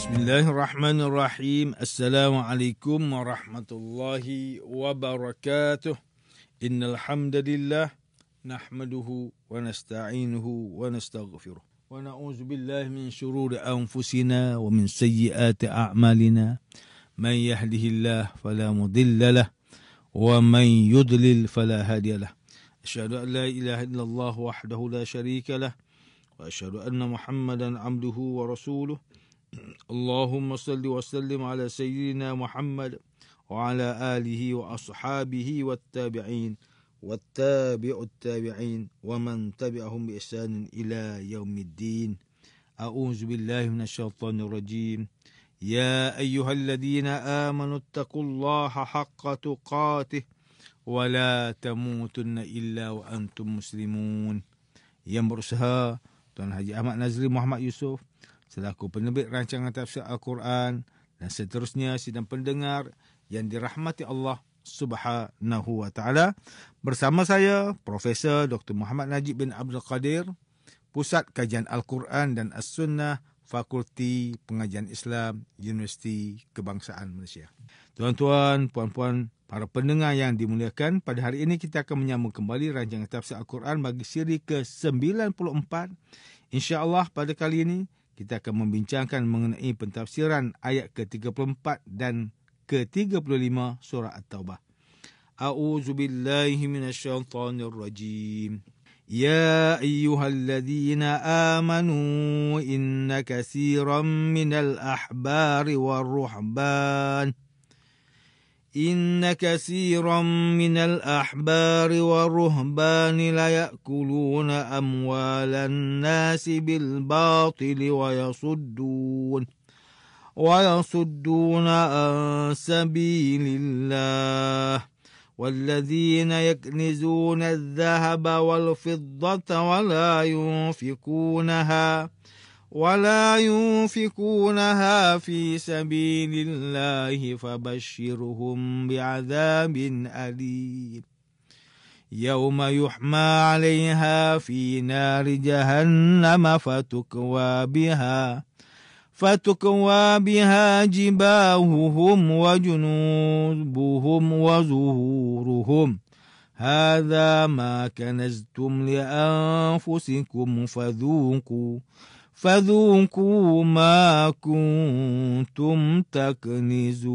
Bismillahirrahmanirrahim. Assalamualaikum warahmatullahi wabarakatuh. Innal hamdalillah nahmaduhu wa nasta'inuhu wa nastaghfiruh. Wa na'udzu billahi min shururi anfusina wa min sayyiati a'malina. Man yahdihillahu fala mudilla lahu wa man yudlil fala hadiya lahu. Asyhadu an la ilaha illallah wahdahu la syarika lahu wa asyhadu anna Muhammadan 'abduhu wa rasuluh. Allahumma salli wa sallim ala sayyidina Muhammad wa ala alihi wa ashabihi wattabi'in wattabi'ut tabi'in wa man tabi'ahum bi ihsanin ila yaumiddin. A'udzu billahi minasyaitonir rajim. Ya ayyuhalladzina amanu taqullaha haqqa tuqatih wa la tamutunna illa wa antum muslimun. Yang berusaha Tuan Haji Ahmad Nazri Muhammad Yusof selaku penerbit rancangan tafsir Al-Quran dan seterusnya sidang pendengar yang dirahmati Allah Subhanahu wa taala, bersama saya Profesor Dr. Muhammad Najib bin Abdul Qadir, Pusat Kajian Al-Quran dan As-Sunnah, Fakulti Pengajian Islam, Universiti Kebangsaan Malaysia. Tuan-tuan, puan-puan, para pendengar yang dimuliakan, pada hari ini kita akan menyambung kembali rancangan tafsir Al-Quran bagi siri ke-94. InsyaAllah pada kali ini kita akan membincangkan mengenai pentafsiran ayat ke-34 dan ke-35 surah At-Taubah. A'udzu billahi minasyaitonir rajim. Ya ayyuhalladzina amanu inna katsiran minal ahbari war-ruhban إن كثيرا من الأحبار والرهبان ليأكلون أموال الناس بالباطل ويصدون عن سبيل الله والذين يكنزون الذهب والفضة ولا ينفقونها في سبيل الله فبشرهم بعذاب أليم يوم يحمى عليها في نار جهنم فتكوى بها جباههم وجنوبهم وظهورهم هذا ما كنزتم لأنفسكم فذوقوا ما كنتم تكنزون.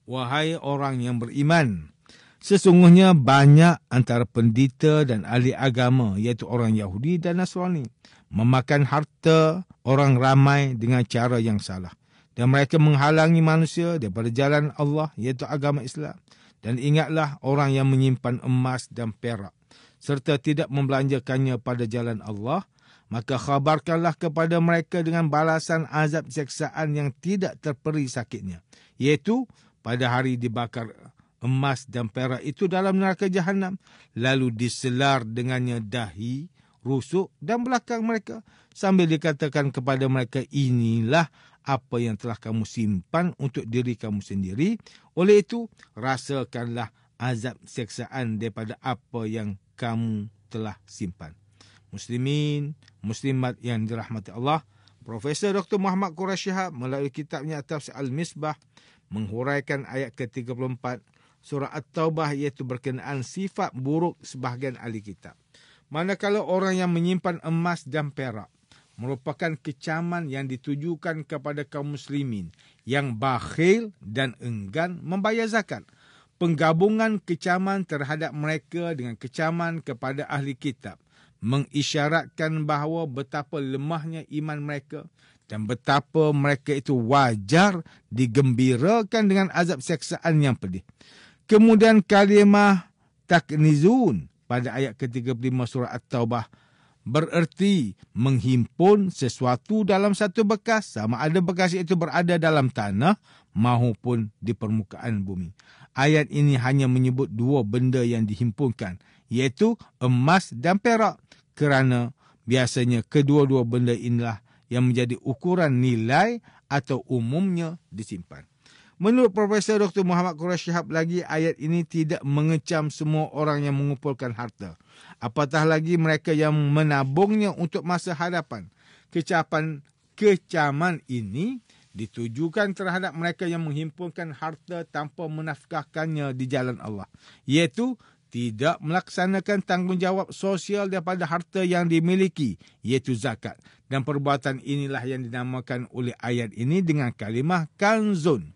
Wahai orang yang beriman, sesungguhnya banyak antara pendeta dan ahli agama, iaitu orang Yahudi dan Nasrani, memakan harta orang ramai dengan cara yang salah, dan mereka menghalangi manusia daripada jalan Allah, iaitu agama Islam. Dan ingatlah orang yang menyimpan emas dan perak serta tidak membelanjakannya pada jalan Allah, maka khabarkanlah kepada mereka dengan balasan azab siksaan yang tidak terperi sakitnya, iaitu pada hari dibakar emas dan perak itu dalam neraka Jahannam, lalu diselar dengannya dahi, rusuk dan belakang mereka, sambil dikatakan kepada mereka, inilah apa yang telah kamu simpan untuk diri kamu sendiri, oleh itu rasakanlah azab siksaan daripada apa yang kamu telah simpan. Muslimin, muslimat yang dirahmati Allah, Profesor Dr. Muhammad Quraish Shihab melalui kitabnya Tafsir Al-Misbah menghuraikan ayat ke-34 surah At-Taubah, iaitu berkenaan sifat buruk sebahagian ahli kitab. Manakala orang yang menyimpan emas dan perak merupakan kecaman yang ditujukan kepada kaum muslimin yang bakhil dan enggan membayar zakat. Penggabungan kecaman terhadap mereka dengan kecaman kepada ahli kitab mengisyaratkan bahawa betapa lemahnya iman mereka dan betapa mereka itu wajar digembirakan dengan azab siksaan yang pedih. Kemudian kalimah taknizun pada ayat ke-35 surah At-Taubah bererti menghimpun sesuatu dalam satu bekas, sama ada bekas itu berada dalam tanah maupun di permukaan bumi. Ayat ini hanya menyebut dua benda yang dihimpunkan, iaitu emas dan perak, kerana biasanya kedua-dua benda inilah yang menjadi ukuran nilai atau umumnya disimpan. Menurut Profesor Dr. Muhammad Quraish Shihab lagi, ayat ini tidak mengecam semua orang yang mengumpulkan harta, apatah lagi mereka yang menabungnya untuk masa hadapan. Kecapan kecaman ini ditujukan terhadap mereka yang menghimpunkan harta tanpa menafkahkannya di jalan Allah, iaitu tidak melaksanakan tanggungjawab sosial daripada harta yang dimiliki, iaitu zakat. Dan perbuatan inilah yang dinamakan oleh ayat ini dengan kalimah kanzun.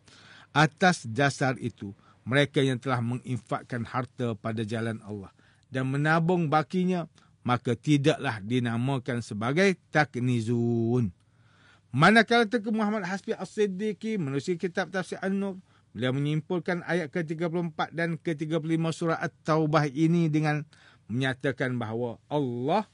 Atas dasar itu, mereka yang telah menginfakkan harta pada jalan Allah dan menabung bakinya, maka tidaklah dinamakan sebagai taknizun. Manakala Tengku Muhammad Hasbi As-Siddiqi menerusi kitab Tafsir An-Nur, beliau menyimpulkan ayat ke-34 dan ke-35 surah At-Taubah ini dengan menyatakan bahawa Allah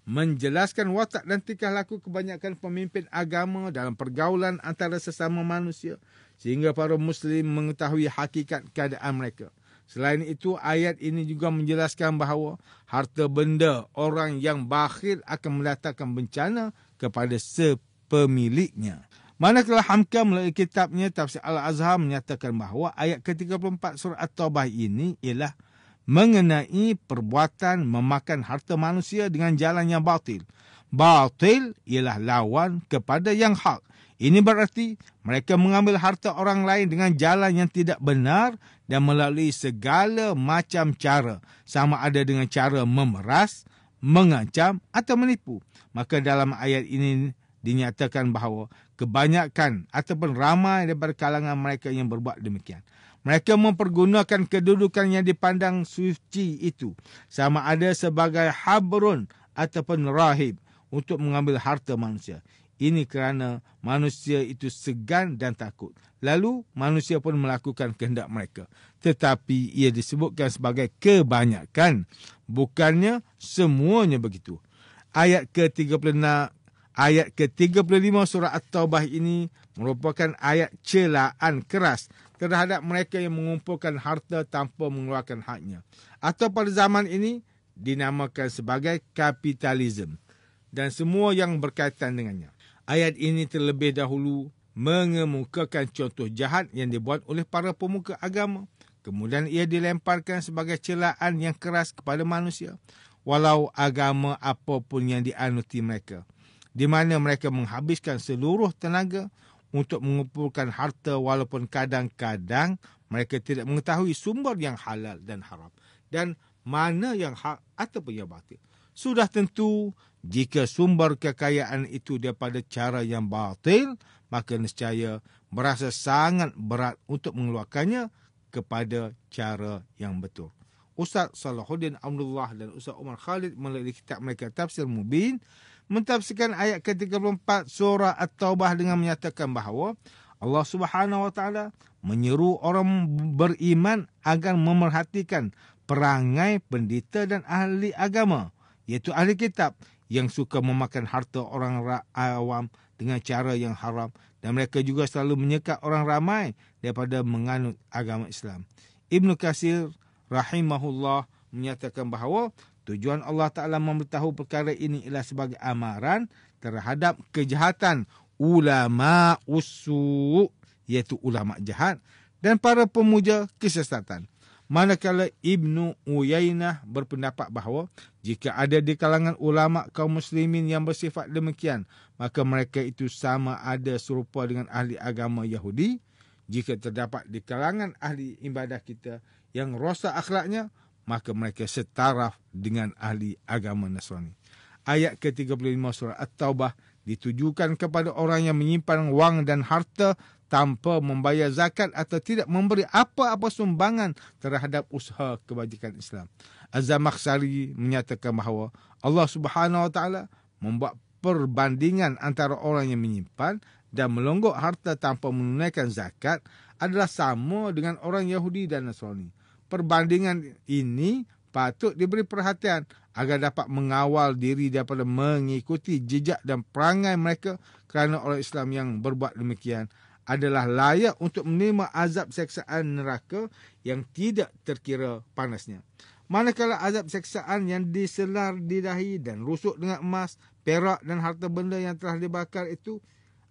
menjelaskan watak dan tingkah laku kebanyakan pemimpin agama dalam pergaulan antara sesama manusia sehingga para muslim mengetahui hakikat keadaan mereka. Selain itu, ayat ini juga menjelaskan bahawa harta benda orang yang bakhil akan mendatangkan bencana kepada pemiliknya. Manakala Hamka melalui kitabnya Tafsir Al-Azhar menyatakan bahawa ayat ke-34 surah At-Taubah ini ialah mengenai perbuatan memakan harta manusia dengan jalan yang batil. Batil ialah lawan kepada yang hak. Ini berarti mereka mengambil harta orang lain dengan jalan yang tidak benar dan melalui segala macam cara, sama ada dengan cara memeras, mengancam atau menipu. Maka dalam ayat ini dinyatakan bahawa kebanyakan ataupun ramai daripada kalangan mereka yang berbuat demikian. Mereka mempergunakan kedudukan yang dipandang suci itu, sama ada sebagai habrun ataupun rahib, untuk mengambil harta manusia. Ini kerana manusia itu segan dan takut. Lalu manusia pun melakukan kehendak mereka. Tetapi ia disebutkan sebagai kebanyakan, bukannya semuanya begitu. Ayat ke-35 surah At-Taubah ini merupakan ayat celaan keras terhadap mereka yang mengumpulkan harta tanpa mengeluarkan haknya, atau pada zaman ini dinamakan sebagai kapitalisme dan semua yang berkaitan dengannya. Ayat ini terlebih dahulu mengemukakan contoh jahat yang dibuat oleh para pemuka agama. Kemudian ia dilemparkan sebagai celaan yang keras kepada manusia, walau agama apapun yang dianuti mereka, di mana mereka menghabiskan seluruh tenaga untuk mengumpulkan harta walaupun kadang-kadang mereka tidak mengetahui sumber yang halal dan haram dan mana yang hak ataupun yang batil. Sudah tentu, jika sumber kekayaan itu daripada cara yang batil, maka nescaya berasa sangat berat untuk mengeluarkannya kepada cara yang betul. Ustaz Salahuddin Abdullah dan Ustaz Umar Khalid melalui kitab mereka Tafsir Mubin mentafsirkan ayat ke-34 surah At-Taubah dengan menyatakan bahawa Allah Subhanahu Wa Taala menyeru orang beriman agar memerhatikan perangai pendeta dan ahli agama, iaitu ahli kitab yang suka memakan harta orang awam dengan cara yang haram, dan mereka juga selalu menyekat orang ramai daripada menganut agama Islam. Ibnu Katsir rahimahullah menyatakan bahawa tujuan Allah Ta'ala memberitahu perkara ini ialah sebagai amaran terhadap kejahatan ulama usu', iaitu ulama jahat, dan para pemuja kesesatan. Manakala Ibnu Uyainah berpendapat bahawa jika ada di kalangan ulama kaum muslimin yang bersifat demikian, maka mereka itu sama ada serupa dengan ahli agama Yahudi. Jika terdapat di kalangan ahli ibadah kita yang rosak akhlaknya, maka mereka setaraf dengan ahli agama Nasrani. Ayat ke-35 surah At-Taubah ditujukan kepada orang yang menyimpan wang dan harta tanpa membayar zakat atau tidak memberi apa-apa sumbangan terhadap usaha kebajikan Islam. Az-Zamakhsyari menyatakan bahawa Allah Subhanahu Wa Taala membuat perbandingan antara orang yang menyimpan dan melonggok harta tanpa menunaikan zakat adalah sama dengan orang Yahudi dan Nasrani. Perbandingan ini patut diberi perhatian agar dapat mengawal diri daripada mengikuti jejak dan perangai mereka, kerana orang Islam yang berbuat demikian adalah layak untuk menerima azab seksaan neraka yang tidak terkira panasnya. Manakala azab seksaan yang diselar di dahi dan rusuk dengan emas, perak dan harta benda yang telah dibakar itu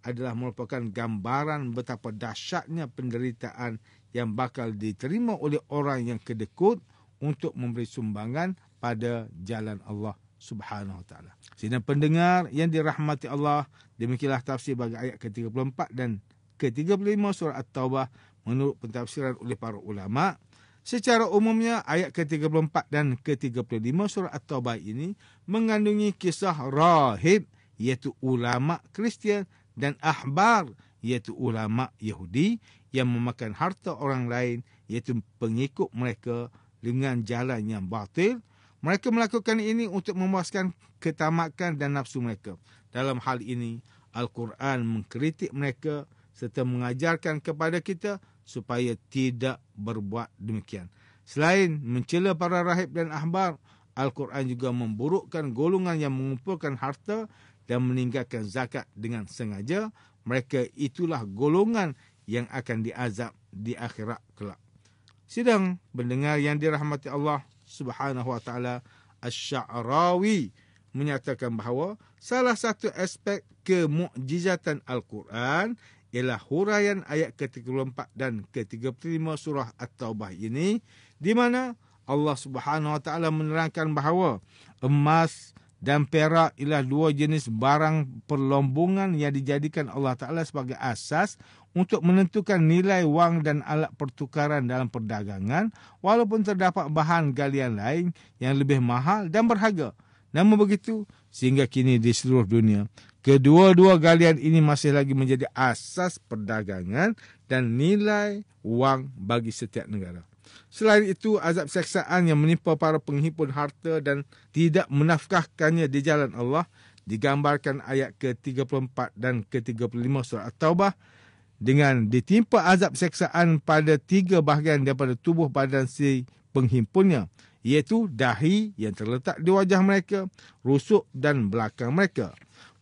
adalah merupakan gambaran betapa dahsyatnya penderitaan yang bakal diterima oleh orang yang kedekut untuk memberi sumbangan pada jalan Allah Subhanahu Wa Taala. Sidang pendengar yang dirahmati Allah, Demikianlah tafsir bagi ayat ke-34 dan ke-35 surah At-Taubah menurut pentafsiran oleh para ulama'. Secara umumnya, ayat ke-34 dan ke-35 surah At-Taubah ini mengandungi kisah rahib, iaitu ulama' Kristian, dan ahbar, iaitu ulama' Yahudi yang memakan harta orang lain, iaitu pengikut mereka dengan jalan yang batil. Mereka melakukan ini untuk memuaskan ketamakan dan nafsu mereka. Dalam hal ini, Al-Quran mengkritik mereka serta mengajarkan kepada kita supaya tidak berbuat demikian. Selain mencela para rahib dan ahbar, Al-Quran juga memburukkan golongan yang mengumpulkan harta dan meninggalkan zakat dengan sengaja. Mereka itulah golongan yang akan diazab di akhirat kelak. Sidang pendengar yang dirahmati Allah Subhanahu wa taala, Asy-Sya'rawi menyatakan bahawa salah satu aspek kemukjizatan Al-Quran ialah huraian ayat ke-34 dan ke-35 surah At-Taubah ini, di mana Allah Subhanahu wa taala menerangkan bahawa emas dan perak ialah dua jenis barang perlombongan yang dijadikan Allah Taala sebagai asas untuk menentukan nilai wang dan alat pertukaran dalam perdagangan, walaupun terdapat bahan galian lain yang lebih mahal dan berharga. Namun begitu, sehingga kini di seluruh dunia, kedua-dua galian ini masih lagi menjadi asas perdagangan dan nilai wang bagi setiap negara. Selain itu, azab seksaan yang menimpa para penghimpun harta dan tidak menafkahkannya di jalan Allah digambarkan ayat ke-34 dan ke-35 surah At-Taubah dengan ditimpa azab seksaan pada 3 bahagian daripada tubuh badan si penghimpunnya, iaitu dahi yang terletak di wajah mereka, rusuk dan belakang mereka.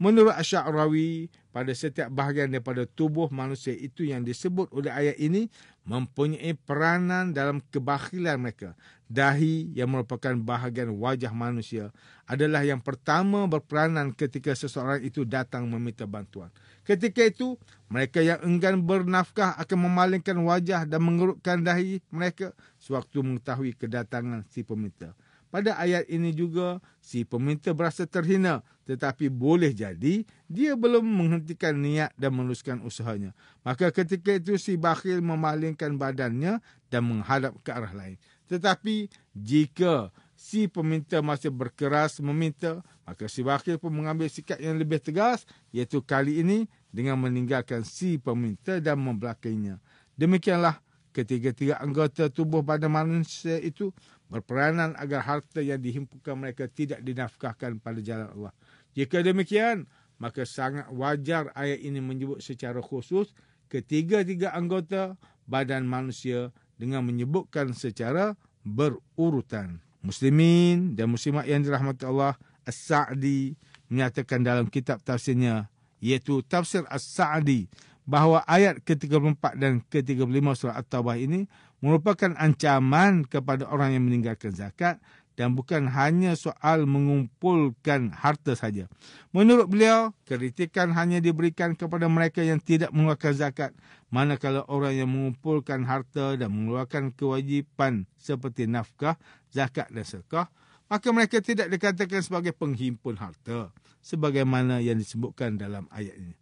Menurut Asy-Sya'rawi, pada setiap bahagian daripada tubuh manusia itu yang disebut oleh ayat ini mempunyai peranan dalam kebakhilan mereka. Dahi yang merupakan bahagian wajah manusia adalah yang pertama berperanan ketika seseorang itu datang meminta bantuan. Ketika itu, mereka yang enggan bernafkah akan memalingkan wajah dan mengerutkan dahi mereka sewaktu mengetahui kedatangan si peminta. Pada ayat ini juga, si peminta berasa terhina, tetapi boleh jadi dia belum menghentikan niat dan meneruskan usahanya. Maka ketika itu si bakhil memalingkan badannya dan menghadap ke arah lain. Tetapi jika si peminta masih berkeras meminta, maka si bakhil pun mengambil sikap yang lebih tegas, iaitu kali ini dengan meninggalkan si peminta dan membelakanginya. Demikianlah ketiga-tiga anggota tubuh badan manusia itu berperanan agar harta yang dihimpunkan mereka tidak dinafkahkan pada jalan Allah. Jika demikian, maka sangat wajar ayat ini menyebut secara khusus ketiga-tiga anggota badan manusia dengan menyebutkan secara berurutan. Muslimin dan muslimat yang dirahmati Allah, As-Sa'di menyatakan dalam kitab tafsirnya, iaitu Tafsir As-Sa'di, bahawa ayat ke-34 dan ke-35 surah At-Taubah ini merupakan ancaman kepada orang yang meninggalkan zakat dan bukan hanya soal mengumpulkan harta saja. Menurut beliau, kritikan hanya diberikan kepada mereka yang tidak mengeluarkan zakat, manakala orang yang mengumpulkan harta dan mengeluarkan kewajipan seperti nafkah, zakat dan sedekah, maka mereka tidak dikatakan sebagai penghimpun harta sebagaimana yang disebutkan dalam ayat ini.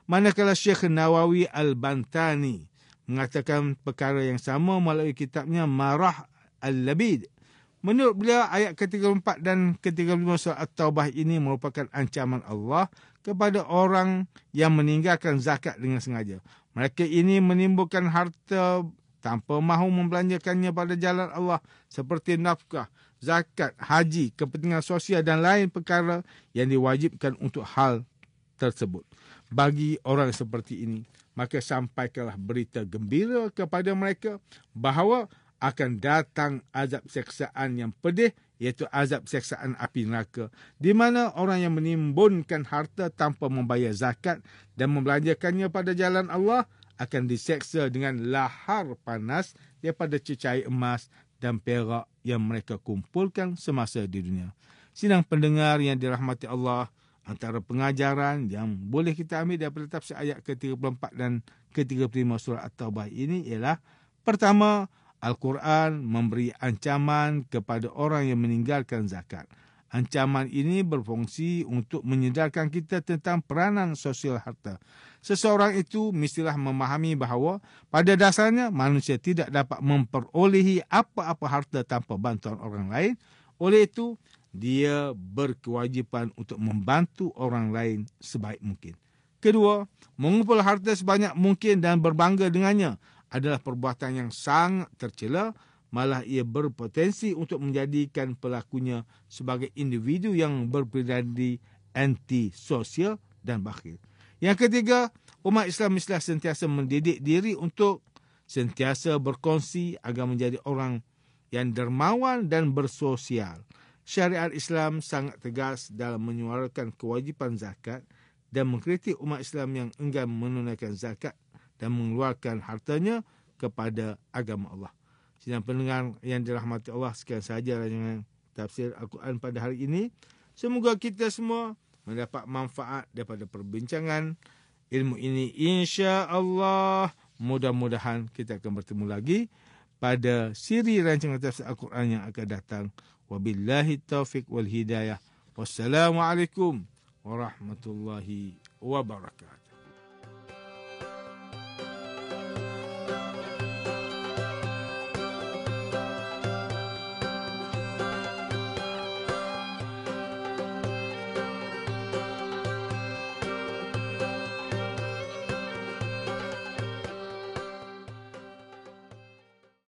Manakala Syekh Nawawi Al-Bantani mengatakan perkara yang sama melalui kitabnya Marah Al-Labid. Menurut beliau, ayat ke-34 dan ke-35 surah At-Taubah ini merupakan ancaman Allah kepada orang yang meninggalkan zakat dengan sengaja. Mereka ini menimbulkan harta tanpa mahu membelanjakannya pada jalan Allah seperti nafkah, zakat, haji, kepentingan sosial dan lain perkara yang diwajibkan untuk hal tersebut. Bagi orang seperti ini, maka sampaikanlah berita gembira kepada mereka bahawa akan datang azab seksaan yang pedih, iaitu azab seksaan api neraka, di mana orang yang menimbunkan harta tanpa membayar zakat dan membelanjakannya pada jalan Allah akan diseksa dengan lahar panas daripada cecair emas dan perak yang mereka kumpulkan semasa di dunia. Sidang pendengar yang dirahmati Allah, antara pengajaran yang boleh kita ambil daripada tafsir ayat ke-34 dan ke-35 surah At-Taubah ini ialah, pertama, Al-Quran memberi ancaman kepada orang yang meninggalkan zakat. Ancaman ini berfungsi untuk menyedarkan kita tentang peranan sosial harta. Seseorang itu mestilah memahami bahawa pada dasarnya manusia tidak dapat memperolehi apa-apa harta tanpa bantuan orang lain. Oleh itu, dia berkewajipan untuk membantu orang lain sebaik mungkin. Kedua, mengumpul harta sebanyak mungkin dan berbangga dengannya adalah perbuatan yang sangat tercela. Malah ia berpotensi untuk menjadikan pelakunya sebagai individu yang berpribadi anti-sosial dan bakhil. Yang ketiga, umat Islam mestilah sentiasa mendidik diri untuk sentiasa berkongsi agar menjadi orang yang dermawan dan bersosial. Syariat Islam sangat tegas dalam menyuarakan kewajipan zakat dan mengkritik umat Islam yang enggan menunaikan zakat dan mengeluarkan hartanya kepada agama Allah. Sidang pendengar yang dirahmati Allah, sekian sahaja rancangan tafsir Al-Quran pada hari ini. Semoga kita semua mendapat manfaat daripada perbincangan ilmu ini. Insya-Allah, mudah-mudahan kita akan bertemu lagi pada siri rancangan tafsir Al-Quran yang akan datang. Wabillahi taufiq wal hidayah. Wassalamualaikum warahmatullahi wabarakatuh.